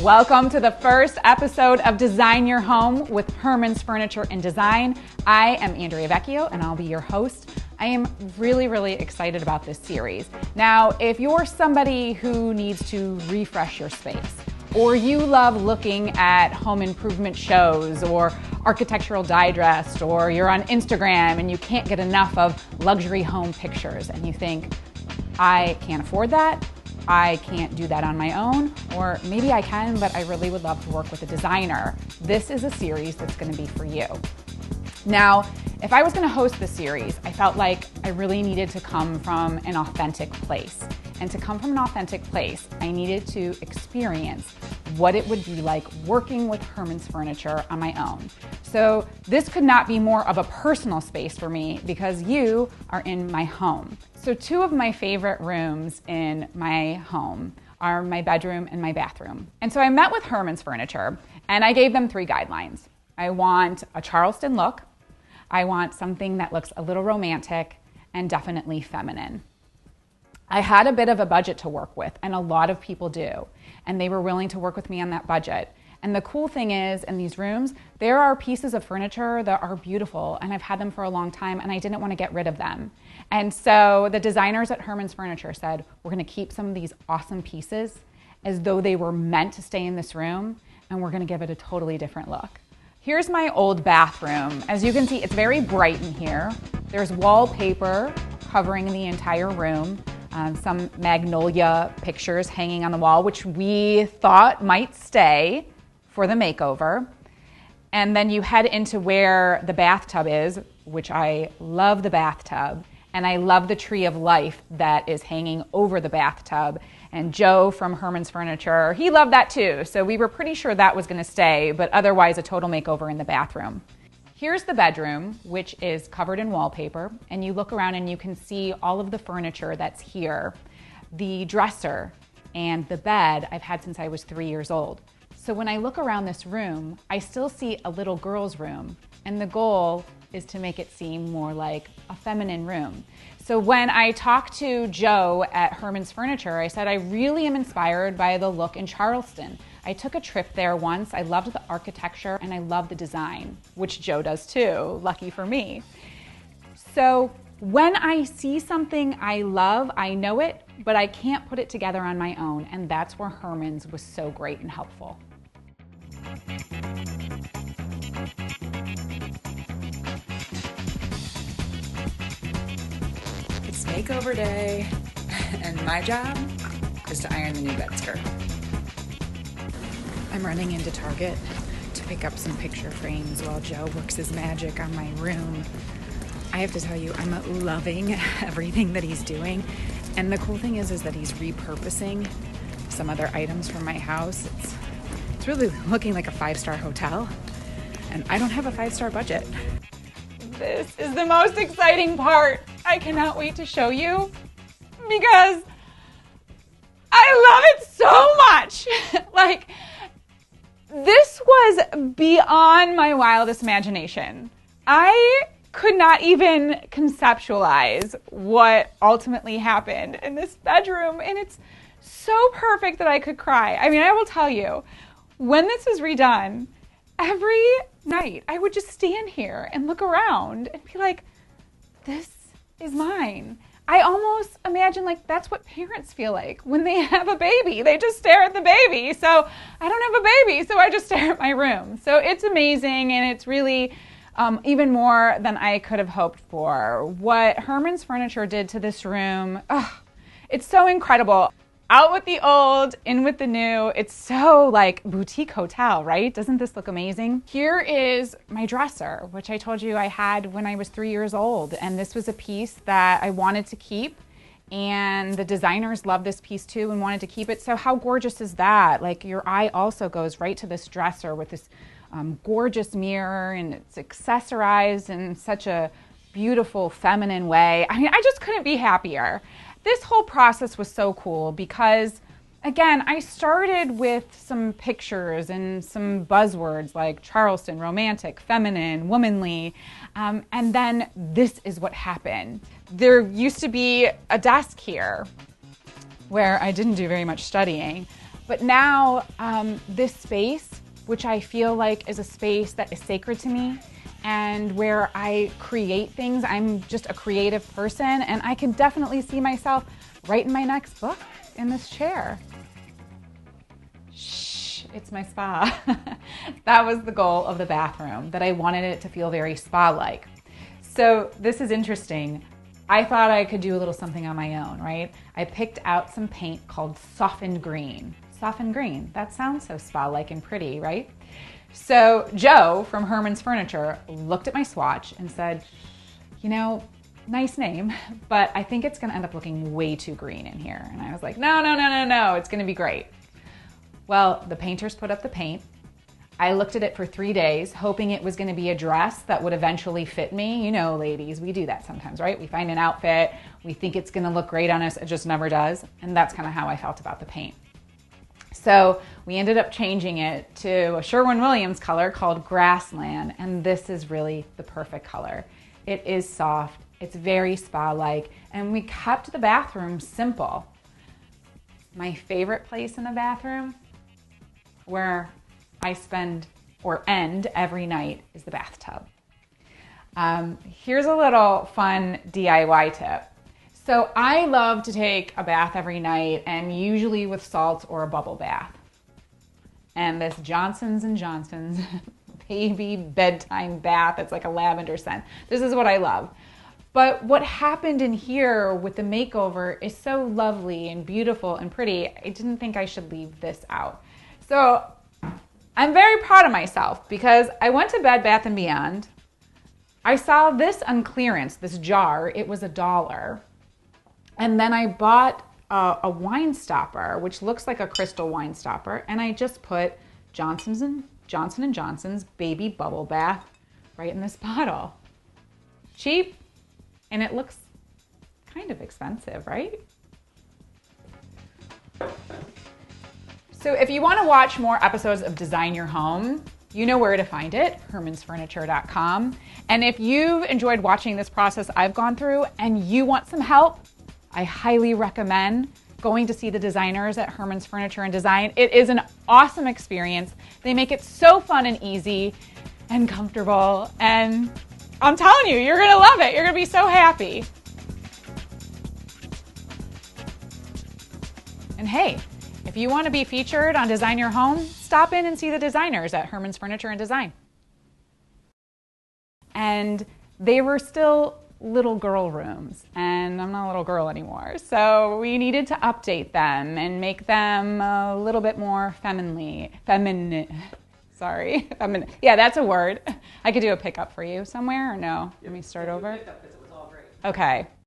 Welcome to the first episode of Design Your Home with Herman's Furniture and Design. I am Andrea Vecchio and I'll be your host. I am really excited about this series. Now, if you're somebody who needs to refresh your space, or you love looking at home improvement shows or Architectural Digest, or you're on Instagram and you can't get enough of luxury home pictures and you think, I can't afford that, I can't do that on my own, or maybe I can, but I really would love to work with a designer, this is a series that's going to be for you. Now, if I was going to host this series, I felt like I really needed to come from an authentic place. And to come from an authentic place, I needed to experience what it would be like working with Herman's Furniture on my own. So this could not be more of a personal space for me because you are in my home. So two of my favorite rooms in my home are my bedroom and my bathroom. And so I met with Herman's Furniture and I gave them 3 guidelines. I want a Charleston look, I want something that looks a little romantic, and definitely feminine. I had a bit of a budget to work with, and a lot of people do, and they were willing to work with me on that budget. And the cool thing is, in these rooms, there are pieces of furniture that are beautiful, and I've had them for a long time, and I didn't want to get rid of them. And so the designers at Herman's Furniture said, we're going to keep some of these awesome pieces as though they were meant to stay in this room, and we're going to give it a totally different look. Here's my old bathroom. As you can see, it's very bright in here. There's wallpaper covering the entire room. Some magnolia pictures hanging on the wall, which we thought might stay for the makeover. And then you head into where the bathtub is, which I love the bathtub. And I love the tree of life that is hanging over the bathtub. And Joe from Herman's Furniture, he loved that too. So we were pretty sure that was going to stay, but otherwise a total makeover in the bathroom. Here's the bedroom, which is covered in wallpaper, and you look around and you can see all of the furniture that's here. The dresser and the bed I've had since I was 3 years old. So when I look around this room, I still see a little girl's room, and the goal is to make it seem more like a feminine room. So when I talked to Joe at Herman's Furniture, I said, I really am inspired by the look in Charleston. I took a trip there once. I loved the architecture and I love the design, which Joe does too, lucky for me. So when I see something I love, I know it, but I can't put it together on my own. And that's where Herman's was so great and helpful. It's makeover day, and my job is to iron the new bed skirt. I'm running into Target to pick up some picture frames while Joe works his magic on my room. I have to tell you, I'm loving everything that he's doing. And the cool thing is that he's repurposing some other items from my house. It's really looking like a 5-star hotel. And I don't have a 5-star budget. This is the most exciting part. I cannot wait to show you because I love it so much. Like, this was beyond my wildest imagination. I could not even conceptualize what ultimately happened in this bedroom, and it's so perfect that I could cry. I mean, I will tell you, when this is redone, every night I would just stand here and look around and be like, this is mine. I almost imagine like that's what parents feel like when they have a baby. They just stare at the baby. So I don't have a baby, so I just stare at my room. So it's amazing, and it's really even more than I could have hoped for. What Herman's Furniture did to this room, it's so incredible. Out with the old, in with the new. It's so like boutique hotel, right? Doesn't this look amazing? Here is my dresser, which I told you I had when I was 3 years old. And this was a piece that I wanted to keep. And the designers loved this piece too and wanted to keep it. So how gorgeous is that? Like, your eye also goes right to this dresser with this gorgeous mirror, and it's accessorized in such a beautiful feminine way. I mean, I just couldn't be happier. This whole process was so cool because, again, I started with some pictures and some buzzwords like Charleston, romantic, feminine, womanly, and then this is what happened. There used to be a desk here where I didn't do very much studying, But now this space, which I feel like is a space that is sacred to me and where I create things, I'm just a creative person, and I can definitely see myself writing my next book in this chair. Shh, it's my spa. That was the goal of the bathroom, that I wanted it to feel very spa-like. So this is interesting. I thought I could do a little something on my own, right? I picked out some paint called Softened Green. Softened Green, that sounds so spa-like and pretty, right? So Joe from Herman's Furniture looked at my swatch and said, you know, nice name, but I think it's gonna end up looking way too green in here. And I was like, no, it's gonna be great. Well, the painters put up the paint. I looked at it for 3 days, hoping it was gonna be a dress that would eventually fit me. You know, ladies, we do that sometimes, right? We find an outfit, we think it's gonna look great on us, it just never does. And that's kind of how I felt about the paint. So we ended up changing it to a Sherwin-Williams color called Grassland, and this is really the perfect color. It is soft, it's very spa-like, and we kept the bathroom simple. My favorite place in the bathroom, where I spend or end every night, is the bathtub. Here's a little fun DIY tip. So I love to take a bath every night, and usually with salts or a bubble bath. And this Johnson's & Johnson's baby bedtime bath, it's like a lavender scent. This is what I love. But what happened in here with the makeover is so lovely and beautiful and pretty, I didn't think I should leave this out. So I'm very proud of myself because I went to Bed Bath & Beyond. I saw this on clearance, this jar, it was $1. And then I bought a wine stopper, which looks like a crystal wine stopper, and I just put Johnson & Johnson's baby bubble bath right in this bottle. Cheap, and it looks kind of expensive, right? So if you want to watch more episodes of Design Your Home, you know where to find it, hermansfurniture.com. And if you've enjoyed watching this process I've gone through and you want some help, I highly recommend going to see the designers at Herman's Furniture and Design. It is an awesome experience. They make it so fun and easy and comfortable. And I'm telling you, you're gonna love it. You're gonna be so happy. And hey, if you want to be featured on Design Your Home, stop in and see the designers at Herman's Furniture and Design. And they were still little girl rooms, and I'm not a little girl anymore. So we needed to update them and make them a little bit more feminine. Yeah, that's a word. I could do a pickup for you somewhere, or no? Let me start over. Okay.